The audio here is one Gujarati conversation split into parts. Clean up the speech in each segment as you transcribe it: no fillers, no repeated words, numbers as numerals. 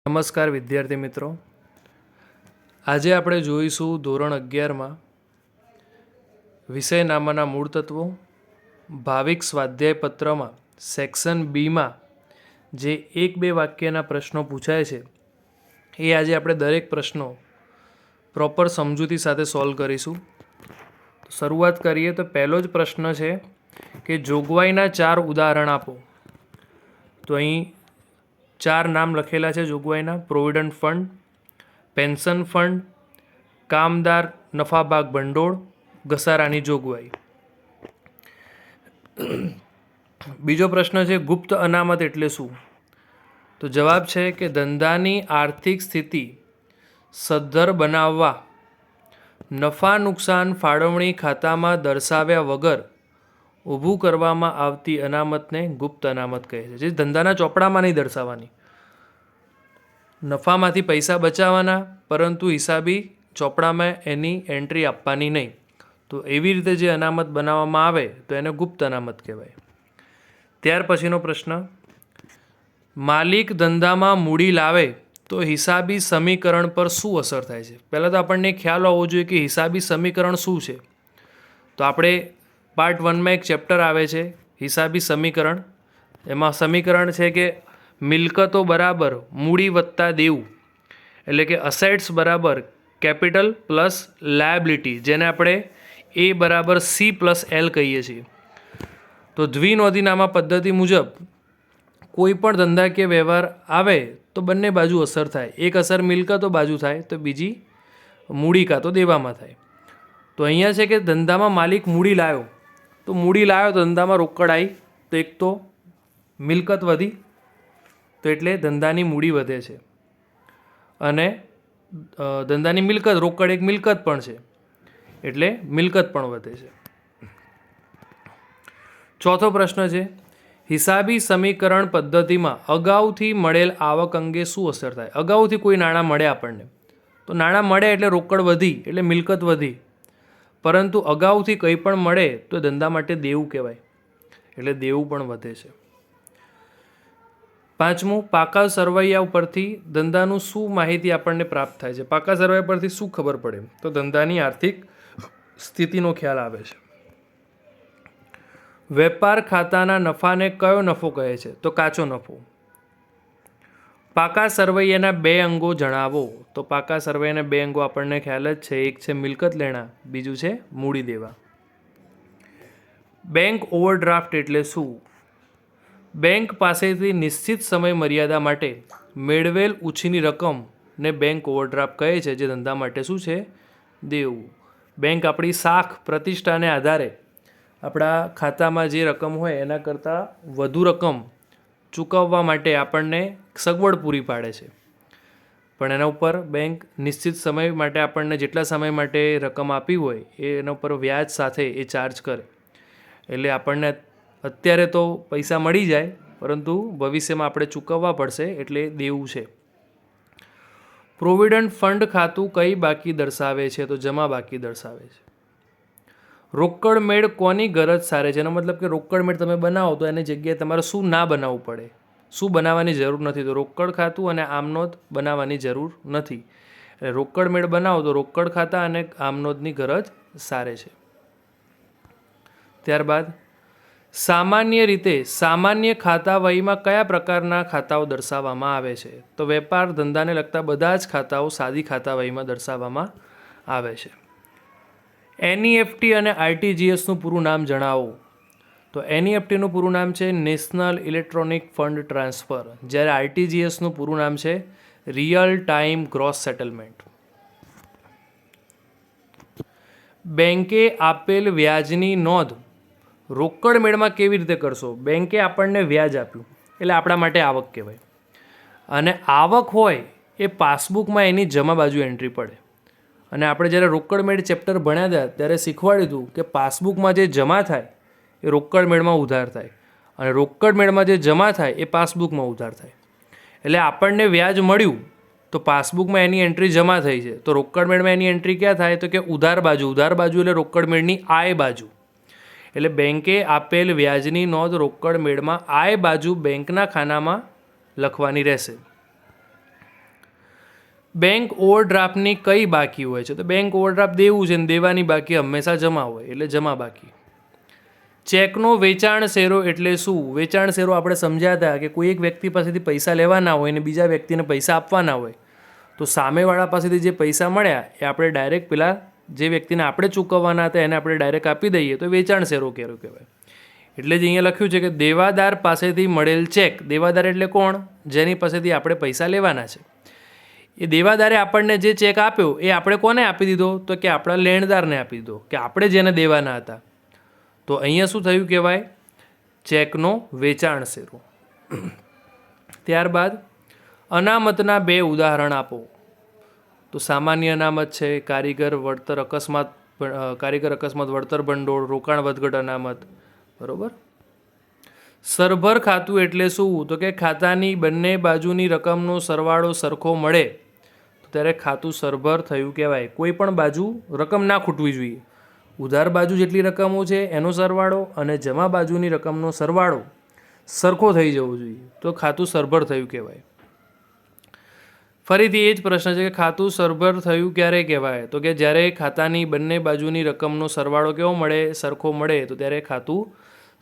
નમસ્કાર વિદ્યાર્થી મિત્રો, આજે આપણે જોઈશું ધોરણ 11માં વિષયનામાના મૂળ તત્વો, ભાવિક સ્વાધ્યાય પત્રમાં સેક્શન બીમાં જે 1-2 વાક્યના પ્રશ્નો પૂછાય છે એ આજે આપણે દરેક પ્રશ્નો પ્રોપર સમજૂતી સાથે સોલ્વ કરીશું. તો શરૂઆત કરીએ તો પહેલો જ પ્રશ્ન છે કે જોગવાઈના 4 ઉદાહરણ આપો. તો અહીં 4 નામ લખેલા છે જોગવાઈના: પ્રોવિડન્ટ ફંડ, પેન્શન ફંડ, કામદાર નફાભાગ ભંડોળ, ઘસારાની જોગવાઈ. બીજો પ્રશ્ન છે ગુપ્ત અનામત એટલે શું? તો જવાબ છે કે ધંધાની આર્થિક સ્થિતિ સદ્ધર બનાવવા નફા નુકસાન ફાળવણી ખાતામાં દર્શાવ્યા વગર ઊભું કરવામાં આવતી અનામતને ગુપ્ત અનામત કહે છે, જે ધંધાના ચોપડામાં નહીં દર્શાવવાની. નફામાંથી પૈસા બચાવવાના, પરંતુ હિસાબી ચોપડામાં એની એન્ટ્રી આપવાની નહીં. તો એવી રીતે જે અનામત બનાવવામાં આવે તો એને ગુપ્ત અનામત કહેવાય. ત્યાર પછીનો પ્રશ્ન, માલિક ધંધામાં મૂડી લાવે તો હિસાબી સમીકરણ પર શું અસર થાય છે? પહેલાં તો આપણને ખ્યાલ હોવો જોઈએ કે હિસાબી સમીકરણ શું છે. તો આપણે પાર્ટ 1માં એક ચેપ્ટર આવે છે હિસાબી સમીકરણ. એમાં સમીકરણ છે કે મિલકતો બરાબર મૂડી વત્તા દેવું, એટલે કે અસેટ્સ બરાબર કેપિટલ પ્લસ લાયબિલિટી, જેને આપણે A બરાબર C પ્લસ L કહીએ છીએ. તો દ્વિનોંધીનામા પદ્ધતિ મુજબ કોઈ પણ ધંધાકીય વ્યવહાર આવે તો બંને બાજુ અસર થાય. એક અસર મિલકતો બાજુ થાય તો બીજી મૂડી કાં તો દેવામાં થાય. તો અહીંયા છે કે ધંધામાં માલિક મૂડી લાવ્યો, તો મૂડી લાવ્યો તો ધંધામાં રોકડ આવી, તો એક તો મિલકત વધી, તો એટલે ધંધાની મૂડી વધે છે. અને ધંધાની મિલકત, રોકડ એક મિલકત પણ છે, એટલે મિલકત પણ વધે છે. ચોથો પ્રશ્ન છે હિસાબી સમીકરણ પદ્ધતિમાં અગાઉથી મળેલ આવક અંગે શું અસર થાય? અગાઉથી કોઈ નાણાં મળે આપણને, તો નાણાં મળે એટલે રોકડ વધી, એટલે મિલકત વધી. પરંતુ અગાઉથી કંઈ પણ મળે તો ધંધા માટે દેવું કહેવાય, એટલે દેવું પણ વધે છે. પાંચમું, પાકા સરવૈયા ઉપરથી ધંધાનું શું માહિતી આપણને પ્રાપ્ત થાય છે? પાકા સરવૈયા પરથી શું ખબર પડે? તો ધંધાની આર્થિક સ્થિતિનો ખ્યાલ આવે છે. વેપાર ખાતાના નફાને કયો નફો કહે છે? તો કાચો નફો. પાકા સરવૈયાના 2 અંગો જણાવો. તો પાકા સરવૈયાના 2 અંગો આપણને ખ્યાલ જ છે, એક છે મિલકત લેણા, બીજું છે મૂડી દેવા. બેંક ઓવરડ્રાફ્ટ એટલે શું? બેંક પાસેથી નિશ્ચિત સમય મર્યાદા માટે મેળવેલ ઉછીની રકમને બેંક ઓવરડ્રાફ્ટ કહે છે, જે ધંધા માટે શું છે? દેવું. બેંક આપણી શાખ પ્રતિષ્ઠાને આધારે આપણા ખાતામાં જે રકમ હોય એના કરતાં વધુ રકમ ચૂકવવા માટે આપણને સગવડ પૂરી પાડે છે. પણ એના ઉપર બેંક નિશ્ચિત સમય માટે આપણને જેટલા સમય માટે રકમ આપી હોય એના ઉપર વ્યાજ સાથે એ ચાર્જ કરે. એટલે આપણને અત્યારે તો પૈસા મળી જાય, પરંતુ ભવિષ્યમાં આપણે ચૂકવવા પડશે, એટલે દેવું છે. પ્રોવિડન્ટ ફંડ ખાતું કઈ બાકી દર્શાવે છે? તો જમા બાકી દર્શાવે છે. રોકડ મેળ કોની ગરજ સારે છે? એનો મતલબ કે રોકડ મેળ તમે બનાવો તો એની જગ્યાએ તમારે શું ના બનાવવું પડે, શું બનાવવાની જરૂર નથી. તો રોકડ ખાતું અને આમનોંધ બનાવવાની જરૂર નથી. એટલે રોકડ મેળ બનાવો તો રોકડ ખાતા અને આમનોંધની ગરજ સારે છે. ત્યારબાદ સામાન્ય રીતે સામાન્ય ખાતા વહીમાં કયા પ્રકારના ખાતાઓ દર્શાવવામાં આવે છે? તો વેપાર ધંધાને લગતા બધા જ ખાતાઓ સાદી ખાતા વહીમાં દર્શાવવામાં આવે છે. NEFT અને RTGSનું પૂરું નામ જણાવો. તો NEFTનું પૂરું નામ છે નેશનલ ઇલેક્ટ્રોનિક ફંડ ટ્રાન્સફર, જ્યારે RTGSનું પૂરું નામ છે રિયલ ટાઈમ ગ્રોસ સેટલમેન્ટ. બેંકે આપેલ વ્યાજની નોંધ રોકડ મેળમાં કેવી રીતે કરશો? બેંકે આપણને વ્યાજ આપ્યું એટલે આપણા માટે આવક કહેવાય, અને આવક હોય એ પાસબુકમાં એની જમા બાજુ એન્ટ્રી પડે. અને આપણે જ્યારે રોકડ મેળ ચેપ્ટર ભણ્યા હતા ત્યારે શીખવાડ્યું હતું કે પાસબુકમાં જે જમા થાય એ રોકડ મેળમાં ઉધાર થાય, અને રોકડ મેળમાં જે જમા થાય એ પાસબુકમાં ઉધાર થાય. એટલે આપણને વ્યાજ મળ્યું તો પાસબુકમાં એની એન્ટ્રી જમા થઈ છે, તો રોકડ મેળમાં એની એન્ટ્રી ક્યાં થાય? તો કે ઉધાર બાજુ. ઉધાર બાજુ એટલે રોકડ મેળની આય બાજુ. એટલે બેંકે આપેલ વ્યાજની નોંધ રોકડ મેળમાં આય બાજુ બેંકના ખાનામાં લખવાની રહેશે. બેંક ઓવરડ્રાફ્ટની કઈ બાકી હોય છે? તો બેંક ઓવરડ્રાફ્ટ દેવું છે ને દેવાની બાકી હંમેશા જમા હોય એટલે જમા બાકી. ચેકનો વેચાણ શેરો એટલે શું? વેચાણ શેરો આપણે સમજ્યા હતા કે કોઈ એક વ્યક્તિ પાસેથી પૈસા લેવાના હોય અને બીજા વ્યક્તિને પૈસા આપવાના હોય, તો સામેવાળા પાસેથી જે પૈસા મળ્યા એ આપણે ડાયરેક્ટ પેલા જે વ્યક્તિને આપણે ચૂકવવાના હતા એને આપણે ડાયરેક્ટ આપી દઈએ તો વેચાણ શેરો કહેવાય. એટલે જ અહીંયા લખ્યું છે કે દેવાદાર પાસેથી મળેલ ચેક. દેવાદાર એટલે કોણ? જેની પાસેથી આપણે પૈસા લેવાના છે. એ દેવાદારે આપણને જે ચેક આપ્યો એ આપણે કોને આપી દીધો? તો કે આપણા લેણદારને આપી દીધો, કે આપણે જેને દેવાના હતા. તો અહીંયા શું થયું કહેવાય? ચેકનો વેચાણ શેરો. ત્યારબાદ અનામતના 2 ઉદાહરણ આપો. તો સામાન્ય અનામત છે, કારીગર અકસ્માત વળતર ભંડોળ, રોકાણ વધઘટ અનામત. બરોબર. સરભર ખાતું એટલે શું? તો કે ખાતાની બંને બાજુની રકમનો સરવાળો સરખો મળે તો ત્યારે ખાતું સરભર થયું કહેવાય. કોઈ પણ બાજુ રકમ ના ખૂટવી જોઈએ. ઉધાર બાજુ જેટલી રકમો છે એનો સરવાળો અને જમા બાજુની રકમનો સરવાળો સરખો થઈ જવો જોઈએ તો ખાતું સરભર થયું કહેવાય. ફરીથી એ જ પ્રશ્ન છે કે ખાતું સરભર થયું ક્યારે કહેવાય? તો કે જ્યારે ખાતાની બંને બાજુની રકમનો સરવાળો કેવો મળે? સરખો મળે તો ત્યારે ખાતું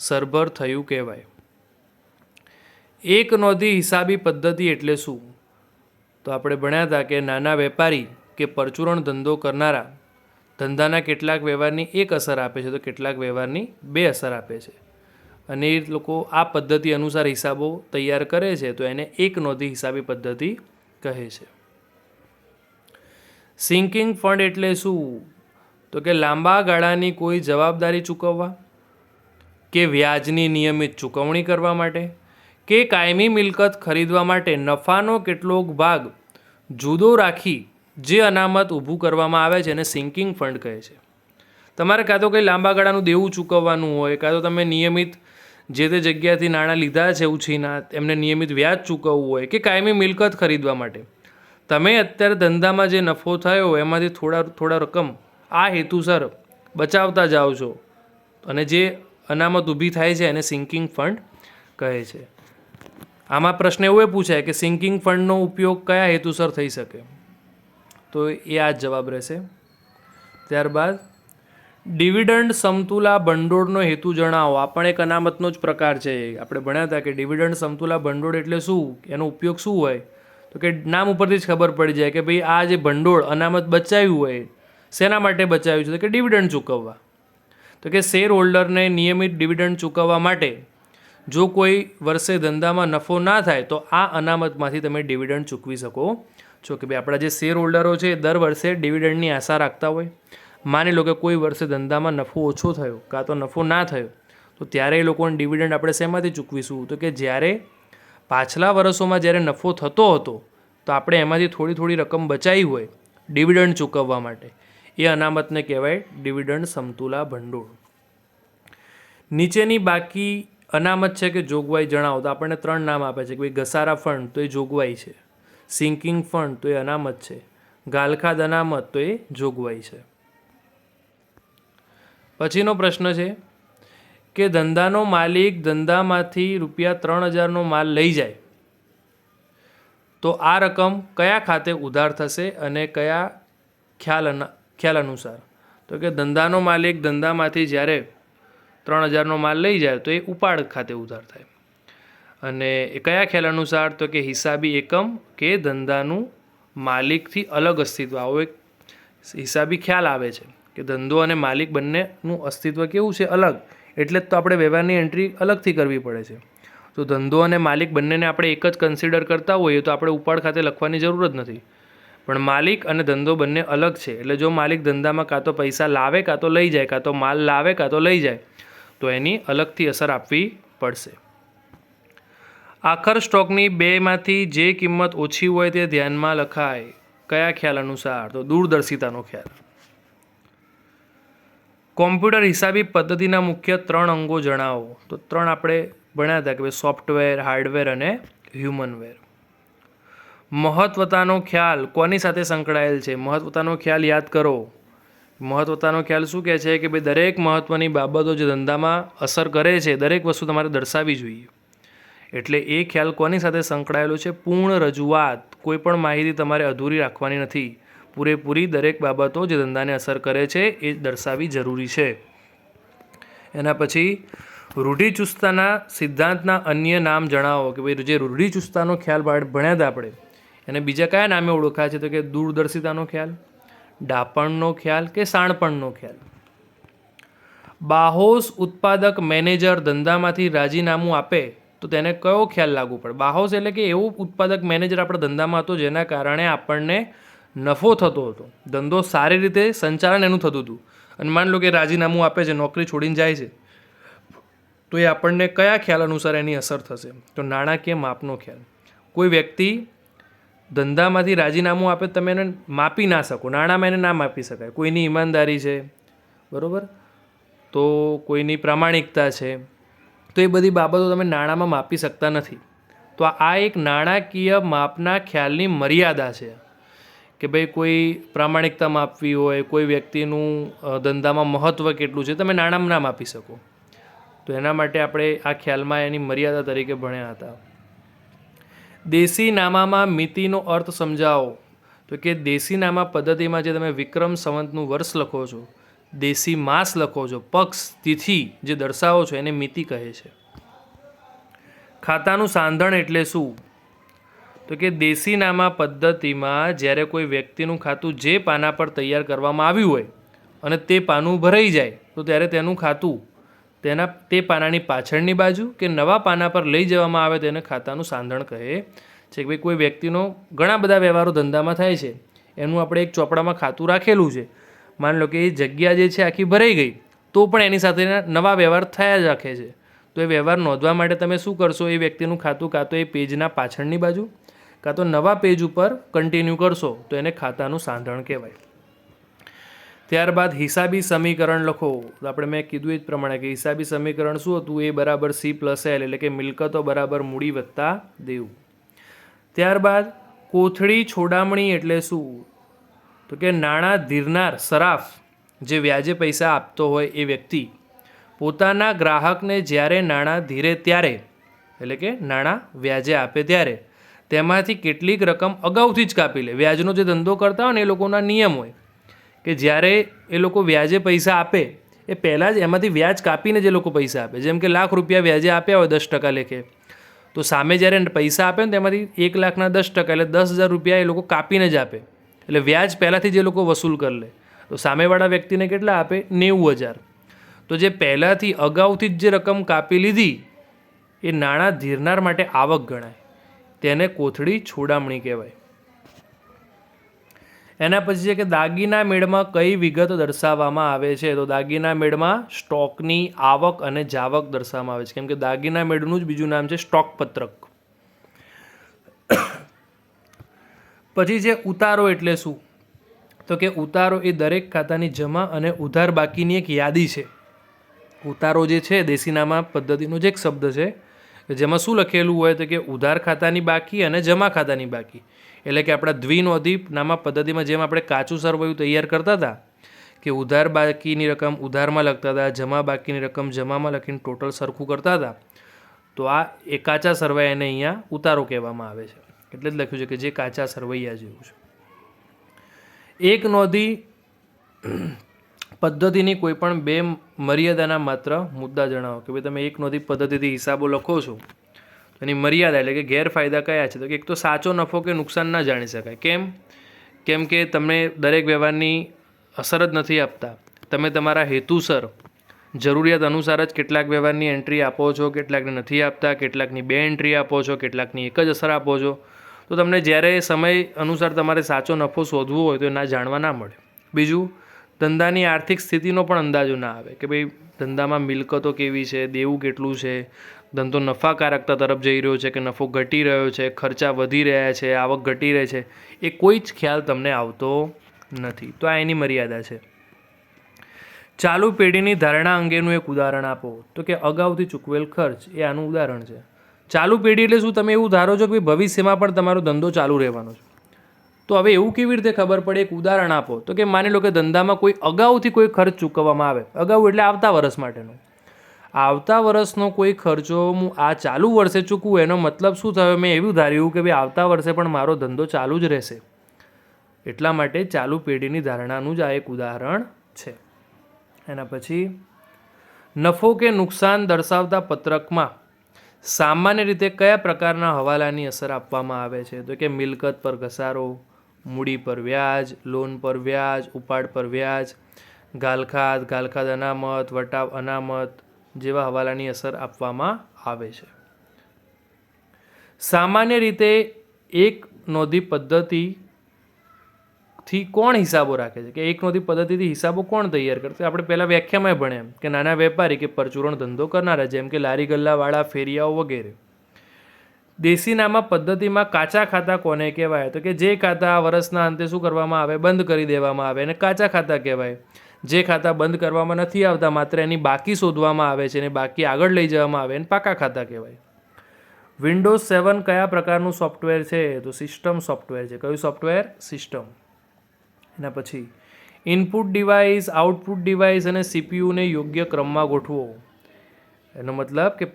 સરભર થયું કહેવાય. એક નોંધી હિસાબી પદ્ધતિ એટલે શું? તો આપણે ભણ્યા હતા કે નાના વેપારી કે પરચુરણ ધંધો કરનારા ધંધાના કેટલાક વ્યવહારની 1 અસર આપે છે તો કેટલાક વ્યવહારની 2 અસર આપે છે, અને એ લોકો આ પદ્ધતિ અનુસાર હિસાબો તૈયાર કરે છે તો એને એક નોંધી હિસાબી પદ્ધતિ કહે છે. સિંકિંગ ફંડ એટલે શું? તો કે લાંબા ગાળાની કોઈ જવાબદારી ચૂકવવા, કે વ્યાજની નિયમિત ચૂકવણી કરવા માટે, કે કાયમી મિલકત ખરીદવા માટે નફાનો કેટલોક ભાગ જુદો રાખી જે અનામત ઊભું કરવામાં આવે છે એને સિંકિંગ ફંડ કહે છે. તમારે કાં તો કંઈ લાંબા ગાળાનું દેવું ચૂકવવાનું હોય, કાં તો તમે નિયમિત જે તે જગ્યાથી નાણાં લીધા છે ઉછીના એમને નિયમિત વ્યાજ ચૂકવવું હોય, કે કાયમી મિલકત ખરીદવા માટે તમે અત્યારે ધંધામાં જે નફો થયો એમાંથી થોડા રકમ આ હેતુસર બચાવતા જાઓ છો અને જે અનામત ઊભી થાય છે એને સિંકિંગ ફંડ કહે છે. આમાં પ્રશ્ન એવો પૂછાય કે સિંકિંગ ફંડનો ઉપયોગ કયા હેતુસર થઈ શકે? તો એ આ જ જવાબ રહેશે. ત્યારબાદ ડિવિડન્ડ સમતુલા ભંડોળનો હેતુ જણાવો. આ પણ એક અનામતનો જ પ્રકાર છે. આપણે ભણ્યા હતા કે ડિવિડન્ડ સમતુલા ભંડોળ એટલે શું, એનો ઉપયોગ શું હોય? તો કે નામ ઉપરથી જ ખબર પડી જાય કે ભાઈ આ જે ભંડોળ અનામત બચાવ્યું હોય શેના માટે બચાવ્યું છે? તો કે ડિવિડન્ડ ચૂકવવા. તો કે શેર હોલ્ડરને નિયમિત ડિવિડન્ડ ચૂકવવા માટે જો કોઈ વર્ષે ધંધામાં નફો ના થાય તો આ અનામતમાંથી તમે ડિવિડન્ડ ચૂકવી શકો છો. કે ભાઈ આપણા જે શેર હોલ્ડરો છે દર વર્ષે ડિવિડન્ડની આશા રાખતા હોય. માની લો કે કોઈ વર્ષે ધંધામાં નફો ઓછો થયો કાં તો નફો ના થયો તો ત્યારે એ લોકોને ડિવિડન્ડ આપણે શેમાંથી ચૂકવીશું? તો કે જ્યારે પાછલા વર્ષોમાં જ્યારે નફો થતો હતો તો આપણે એમાંથી થોડી રકમ બચાવી હોય ડિવિડન્ડ ચૂકવવા માટે, એ અનામતને કહેવાય ડિવિડન્ડ સમતુલા ભંડોળ. નીચેની બાકી અનામત છે કે જોગવાઈ જણાવો. તો આપણને 3 નામ આપે છે કે ભાઈ ઘસારા ફંડ તો એ જોગવાઈ છે, સિંકિંગ ફંડ તો એ અનામત છે, ગાલખાદ અનામત તો એ જોગવાઈ છે. પછીનો પ્રશ્ન છે કે ધંધાનો માલિક ધંધામાંથી ₹3000નો માલ લઈ જાય તો આ રકમ કયા ખાતે ઉધાર થશે અને કયા ખ્યાલ અનુસાર? તો કે ધંધાનો માલિક ધંધામાંથી જ્યારે 3000નો માલ લઈ જાય તો એ ઉપાડ ખાતે ઉધાર થાય. અને એ કયા ખ્યાલ અનુસાર? તો કે હિસાબી એકમ કે ધંધાનું માલિકથી અલગ અસ્તિત્વ. આવો એક હિસાબી ખ્યાલ આવે છે કે ધંધો અને માલિક બંનેનું અસ્તિત્વ કેવું છે? અલગ. એટલે જ તો આપણે વ્યવહારની એન્ટ્રી અલગથી કરવી પડે છે. તો ધંધો અને માલિક બંનેને આપણે એક જ કન્સિડર કરતા હોઈએ તો આપણે ઉપાડ ખાતે લખવાની જરૂર જ નથી. પણ માલિક અને ધંધો બંને અલગ છે. એટલે જો માલિક ધંધામાં કાં તો પૈસા લાવે કાં તો લઈ જાય, કાં તો માલ લાવે કાં તો લઈ જાય તો એની અલગથી અસર આપવી પડશે. આખર સ્ટોકની 2માંથી જે કિંમત ઓછી હોય તે ધ્યાનમાં લખાય. કયા ખ્યાલ અનુસાર? તો દૂરદર્શિતાનો ખ્યાલ. કોમ્પ્યુટર હિસાબી પદ્ધતિના મુખ્ય 3 અંગો જણાવો. તો 3 આપણે ભણ્યા હતા કે ભાઈ સોફ્ટવેર, હાર્ડવેર અને હ્યુમનવેર. મહત્વતાનો ખ્યાલ કોની સાથે સંકળાયેલ છે? મહત્વતાનો ખ્યાલ યાદ કરો. મહત્વતાનો ખ્યાલ શું કહે છે કે ભાઈ દરેક મહત્વની બાબતો જે ધંધામાં અસર કરે છે દરેક વસ્તુ તમારે દર્શાવવી જોઈએ. એટલે એ ખ્યાલ કોની સાથે સંકળાયેલો છે? પૂર્ણ રજૂઆત. કોઈ પણ માહિતી તમારે અધૂરી રાખવાની નથી. પૂરેપૂરી દરેક બાબતો જે ધંધાને અસર કરે છે એ દર્શાવવી જરૂરી છે. એના પછી રૂઢિચુસ્તતાના સિદ્ધાંતના અન્ય નામ જણાવો. કે ભાઈ જે રૂઢિચુસ્તતાનો ખ્યાલ ભણ્યા હતા આપણે, એને બીજા કયા નામે ઓળખાય છે? તો કે દૂરદર્શિતાનો ખ્યાલ, ડાપણનો ખ્યાલ કે શાણપણનો ખ્યાલ. બાહોશ ઉત્પાદક મેનેજર ધંધામાંથી રાજીનામું આપે તો તેને કયો ખ્યાલ લાગુ પડે? બાહોશ એટલે કે એવું ઉત્પાદક મેનેજર આપણા ધંધામાં હતો જેના કારણે આપણને નફો થતો હતો, ધંધો સારી રીતે સંચાલન એનું થતું હતું, અને માન લો કે રાજીનામું આપે છે, નોકરી છોડીને જાય છે, તો એ આપણને કયા ખ્યાલ અનુસાર એની અસર થશે? તો નાણાકીય માપનો ખ્યાલ. કોઈ વ્યક્તિ ધંધામાંથી રાજીનામું આપે તમે એને માપી ના શકો, નાણાંમાં એને ના માપી શકાય. કોઈની ઈમાનદારી છે, બરાબર, તો કોઈની પ્રામાણિકતા છે, તો એ બધી બાબતો તમે નાણાંમાં માપી શકતા નથી. તો આ એક નાણાકીય માપના ખ્યાલની મર્યાદા છે કે ભાઈ કોઈ પ્રામાણિકતા માપવી હોય, કોઈ વ્યક્તિનું ધંધામાં મહત્ત્વ કેટલું છે, તમે નાણાંમાં ના માપી શકો. તો એના માટે આપણે આ ખ્યાલમાં એની મર્યાદા તરીકે ભણ્યા હતા. દેશીનામામાં મિતિનો અર્થ સમજાવો. તો કે દેશીનામા પદ્ધતિમાં જે તમે વિક્રમ સંવતનું વર્ષ લખો છો, દેશી માસ લખો છો, પક્ષ તિથિ જે દર્શાવો છો એને મિતિ કહે છે. ખાતાનું સાંધણ એટલે શું? તો કે દેશીનામા પદ્ધતિમાં જ્યારે કોઈ વ્યક્તિનું ખાતું જે પાના પર તૈયાર કરવામાં આવ્યું હોય અને તે પાનું ભરાઈ જાય તો ત્યારે તેનું ખાતું તે પાનાની પાછળની બાજુ કે નવા પાના પર લઈ જવામાં આવે તેને ખાતાનું સાંધણ કહે છે. કે ભાઈ કોઈ વ્યક્તિનો ઘણા બધા વ્યવહારો ધંધામાં થાય છે, એનું આપણે એક ચોપડામાં ખાતું રાખેલું છે, માન લો કે એ જગ્યા જે છે આખી ભરાઈ ગઈ તો પણ એની સાથે નવા વ્યવહાર થયા જ રાખે છે. તો એ વ્યવહાર નોંધવા માટે તમે શું કરશો? એ વ્યક્તિનું ખાતું કાં તો એ પેજના પાછળની બાજુ કાં તો નવા પેજ ઉપર કન્ટિન્યુ કરશો તો એને ખાતાનું સાંધણ કહેવાય. ત્યારબાદ હિસાબી સમીકરણ લખો. તો આપણે મેં કીધું એ જ પ્રમાણે કે હિસાબી સમીકરણ શું હતું? એ બરાબર સી પ્લસ એલ, એટલે કે મિલકતો બરાબર મૂડી વત્તા દેવું. ત્યારબાદ કોથળી છોડામણી એટલે શું? તો કે નાણાં ધીરનાર સરાફ જે વ્યાજે પૈસા આપતો હોય એ વ્યક્તિ પોતાના ગ્રાહકને જ્યારે નાણાં ધીરે ત્યારે, એટલે કે નાણાં વ્યાજે આપે ત્યારે તેમાંથી કેટલીક રકમ અગાઉથી જ કાપી લે. વ્યાજનો જે ધંધો કરતા હોય ને એ લોકોના નિયમ હોય કે જ્યારે એ લોકો વ્યાજે પૈસા આપે એ પહેલાં જ એમાંથી વ્યાજ કાપીને જે લોકો પૈસા આપે. જેમ કે ₹1,00,000 વ્યાજે આપ્યા હોય 10% લેખે, તો સામે જ્યારે પૈસા આપે ને તેમાંથી 1,00,000ના 10% એટલે ₹10,000 એ લોકો કાપીને જ આપે. એટલે વ્યાજ પહેલાંથી જે લોકો વસૂલ કરી લે, તો સામેવાળા વ્યક્તિને કેટલા આપે? 90,000. તો જે પહેલાંથી અગાઉથી જ જે રકમ કાપી લીધી એ નાણાં ધીરનાર માટે આવક ગણાય, તેને કોથળી છોડામણી કહેવાય. એના પછી છે કે દાગીના મેળમાં કઈ વિગત દર્શાવવામાં આવે છે? તો દાગીના મેળમાં સ્ટોકની આવક અને જાવક દર્શાવવામાં આવે છે, કેમ કે દાગીના મેળનું જ બીજું નામ છે સ્ટોક પત્રક. પછી છે ઉતારો એટલે શું? તો કે ઉતારો એ દરેક ખાતાની જમા અને ઉધાર બાકીની એક યાદી છે. ઉતારો જે છે દેશીનામા પદ્ધતિનો જ એક શબ્દ છે જેમાં શું લખેલું હોય? તો કે ઉધાર ખાતાની બાકી અને જમા ખાતાની બાકી. એટલે કે આપણા દ્વિનોંધી નામા પદ્ધતિમાં જેમ આપણે કાચું સરવૈયું તૈયાર કરતા હતા કે ઉધાર બાકીની રકમ ઉધારમાં લખતા હતા, જમા બાકીની રકમ જમામાં લખીને ટોટલ સરખું કરતા હતા, તો આ એ કાચા સરવૈયાને અહીંયા ઉતારો કહેવામાં આવે છે. એટલે જ લખ્યું છે કે જે કાચા સરવૈયા જેવું છે. એક નોંધી પદ્ધતિની કોઈ પણ બે મર્યાદાના માત્ર મુદ્દા જણાવો. કે ભાઈ તમે એક નોંધી પદ્ધતિથી હિસાબો લખો છો, એની મર્યાદા એટલે કે ગેરફાયદા કયા છે? તો કે એક તો સાચો નફો કે નુકસાન ના જાણી શકાય. કેમ કે તમે દરેક વ્યવહારની અસર જ નથી આપતા. તમે તમારા હેતુસર જરૂરિયાત અનુસાર જ કેટલાક વ્યવહારની એન્ટ્રી આપો છો, કેટલાકને નથી આપતા, કેટલાકની 2 એન્ટ્રી આપો છો, કેટલાકની એક જ અસર આપો છો. તો તમને જ્યારે સમય અનુસાર તમારે સાચો નફો શોધવો હોય તો એ ના જાણવા ના મળે. બીજું, ધંધાની આર્થિક સ્થિતિનો પણ અંદાજો ના આવે કે ભાઈ ધંધામાં મિલકતો કેવી છે, દેવું કેટલું છે, ધંધો નફાકારકતા તરફ જઈ રહ્યો છે કે નફો ઘટી રહ્યો છે, ખર્ચા વધી રહ્યા છે, આવક ઘટી રહી છે, એ કોઈ જ ખ્યાલ તમને આવતો નથી. તો આ એની મર્યાદા છે. ચાલુ પેઢીની ધારણા અંગેનું એક ઉદાહરણ આપો. તો કે અગાઉથી ચૂકવેલ ખર્ચ એ આનું ઉદાહરણ છે. ચાલુ પેઢી એટલે શું? તમે એવું ધારો છો કે ભવિષ્યમાં પણ તમારો ધંધો ચાલુ રહેવાનો છે. તો હવે એવું કેવી રીતે ખબર પડે? એક ઉદાહરણ આપો. તો કે માની લો કે ધંધામાં કોઈ અગાઉથી કોઈ ખર્ચ ચૂકવવામાં આવે. અગાઉ એટલે આવતા વર્ષ માટેનો. આવતા વર્ષનો કોઈ ખર્ચો હું આ ચાલુ વર્ષે ચૂકવું એનો મતલબ શું થયો? મેં એવું ધાર્યું કે ભાઈ આવતા વર્ષે પણ મારો ધંધો ચાલુ જ રહેશે, એટલા માટે ચાલુ પેઢીની ધારણાનું જ આ એક ઉદાહરણ છે. એના પછી નફો કે નુકસાન દર્શાવતા પત્રકમાં સામાન્ય રીતે કયા પ્રકારના હવાલાની અસર આપવામાં આવે છે? તો કે મિલકત પર ઘસારો, મૂડી પર વ્યાજ, લોન પર વ્યાજ, ઉપાડ પર વ્યાજ, ગાલખાદ, ગાલખાદ અનામત, વટાવ અનામત જેવા હવાલાની અસર આપવામાં આવે છે. સામાન્ય રીતે એક નોંધી પદ્ધતિથી કોણ હિસાબો રાખે છે? કે એક નોંધી પદ્ધતિથી હિસાબો કોણ તૈયાર કરશે? આપણે પહેલાં વ્યાખ્યામાં ભણ્યા કે નાના વેપારી કે પરચુરણ ધંધો કરનારા, જેમ કે લારી ગલ્લાવાળા, ફેરિયાઓ વગેરે. દેશીનામા પદ્ધતિમાં કાચા ખાતા કોને કહેવાય? તો કે જે ખાતા વર્ષના અંતે શું કરવામાં આવે? બંધ કરી દેવામાં આવે, અને કાચા ખાતા કહેવાય. જે ખાતા બંધ કરવામાં નથી આવતા, માત્ર એની બાકી શોધવામાં આવે છે અને બાકી આગળ લઈ જવામાં આવે એને પાકા ખાતા કહેવાય. વિન્ડોઝ 7 કયા પ્રકારનું સોફ્ટવેર છે? તો સિસ્ટમ સોફ્ટવેર છે. કયું સોફ્ટવેર? સિસ્ટમ. એના પછી ઇનપુટ ડિવાઇસ, આઉટપુટ ડિવાઇસ અને સીપીયુને યોગ્ય ક્રમમાં ગોઠવો. એનો મતલબ કે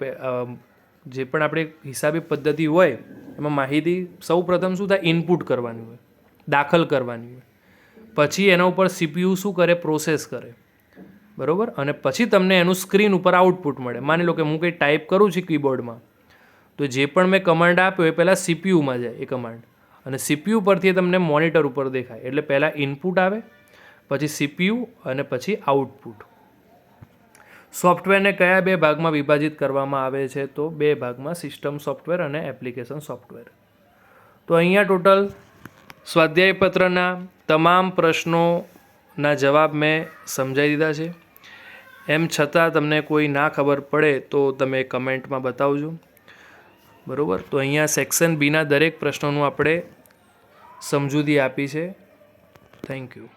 જે પણ આપણે હિસાબી પદ્ધતિ હોય એમાં માહિતી સૌ પ્રથમ શું થાય? ઇનપુટ કરવાની હોય, દાખલ કરવાની હોય, પછી એના ઉપર સીપીયુ શું કરે? પ્રોસેસ કરે, બરાબર. અને પછી તમને એનું સ્ક્રીન ઉપર આઉટપુટ મળે. માની લો કે હું કંઈ ટાઈપ કરું છું કીબોર્ડમાં, તો જે પણ મેં કમાન્ડ આપ્યો એ પહેલાં સીપીયુમાં જાય એ કમાન્ડ, અને સીપીયુ પરથી તમને મોનિટર ઉપર દેખાય. એટલે પહેલાં ઇનપુટ આવે, પછી સીપીયુ અને પછી આઉટપુટ. સોફ્ટવેરને કયા બે ભાગમાં વિભાજિત કરવામાં આવે છે? તો બે ભાગમાં, સિસ્ટમ સોફ્ટવેર અને એપ્લિકેશન સોફ્ટવેર. તો અહીંયા ટોટલ સ્વાધ્યાયપત્રના તમામ પ્રશ્નોના જવાબ મેં સમજાવી દીધા છે. એમ છતાં તમને કોઈ ના ખબર પડે તો તમે કમેન્ટમાં બતાવજો, બરાબર. તો અહીંયા સેક્શન બીના દરેક પ્રશ્નોનું આપણે સમજૂતી આપી છે. Thank you.